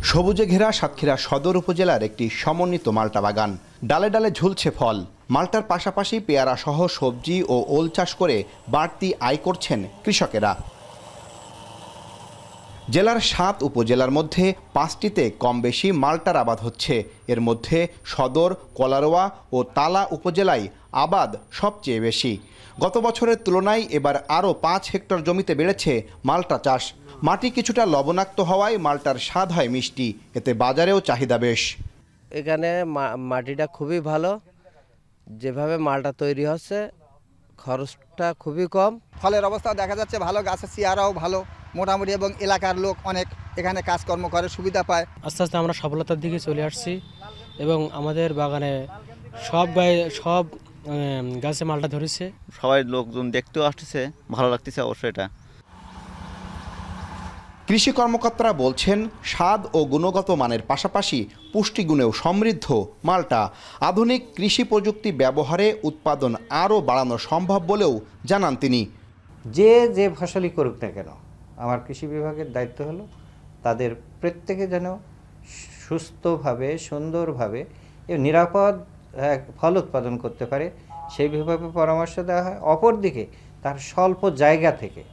সবুজে ঘেরা সাতক্ষীরা সদর উপজেলার একটি সমন্বিত মাল্টা বাগান। ডালে ডালে ঝুলছে ফল। মাল্টার পাশাপাশি পেয়ারা সহ সবজি ও ওল চাষ করে বাড়তি আয় করছেন কৃষকেরা। জেলার ৭ উপজেলার মধ্যে ৫টিতে কম বেশি মাল্টার আবাদ হচ্ছে। এর মধ্যে সদর, কলারোয়া ও তালা উপজেলায় আবাদ সবচেয়ে বেশি। গত বছরের তুলনায় এবার আরও ৫ হেক্টর জমিতে বেড়েছে মাল্টা চাষ। মাটি কিছুটা লবণাক্ত হওয়ায় মাল্টার স্বাদ হয় মিষ্টি, এতে বাজারেও চাহিদা বেশ। এখানে মাটিটা খুবই ভালো, যেভাবে মালটা তৈরি হচ্ছে খরচটা খুবই কম। ফলের অবস্থা দেখা যাচ্ছে ভালো, গাছের চেয়ারাও ভালো মোটামুটি, এবং এলাকার লোক অনেক এখানে কাজকর্ম করে সুবিধা পায়। আস্তে আস্তে আমরা সফলতার দিকে চলে আসছি এবং আমাদের বাগানে সব গাছে মালটা ধরেছে। সবাই লোকজন দেখতেও আসতেছে, ভালো লাগতেছে অবশ্যই। এটা কৃষি কর্মকর্তারা বলছেন, স্বাদ ও গুণগত মানের পাশাপাশি পুষ্টিগুণেও সমৃদ্ধ মাল্টা। আধুনিক কৃষি প্রযুক্তি ব্যবহারে উৎপাদন আরও বাড়ানো সম্ভব বলেও জানান তিনি। যে ফসলই করুক না কেন, আমার কৃষি বিভাগের দায়িত্ব হলো তাদের প্রত্যেকে যেন সুস্থভাবে, সুন্দরভাবে এবং নিরাপদ ফল উৎপাদন করতে পারে, সেইভাবে পরামর্শ দেওয়া হয়। অপরদিকে তার স্বল্প জায়গা থেকে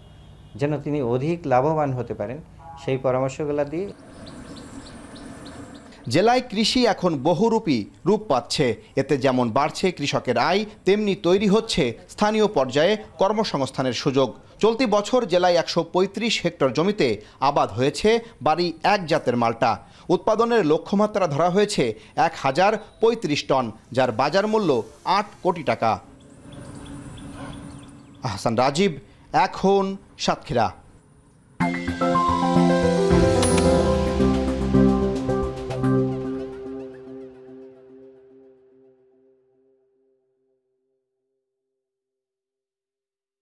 যেন তিনি অধিক লাভবান হতে পারেন, সেই পরামর্শগুলো দিয়ে। জেলায় কৃষি এখন বহুরূপী রূপ পাচ্ছে। এতে যেমন বাড়ছে কৃষকের আয়, তেমনি তৈরি হচ্ছে স্থানীয় পর্যায়ে কর্মসংস্থানের সুযোগ। চলতি বছর জেলায় ১৩৫ হেক্টর জমিতে আবাদ হয়েছে বাড়ি এক জাতের মাল্টা। উৎপাদনের লক্ষ্যমাত্রা ধরা হয়েছে ১,০৩৫ টন, যার বাজার মূল্য ৮ কোটি টাকা। আহসান রাজীব, এখন সাতক্ষীরা।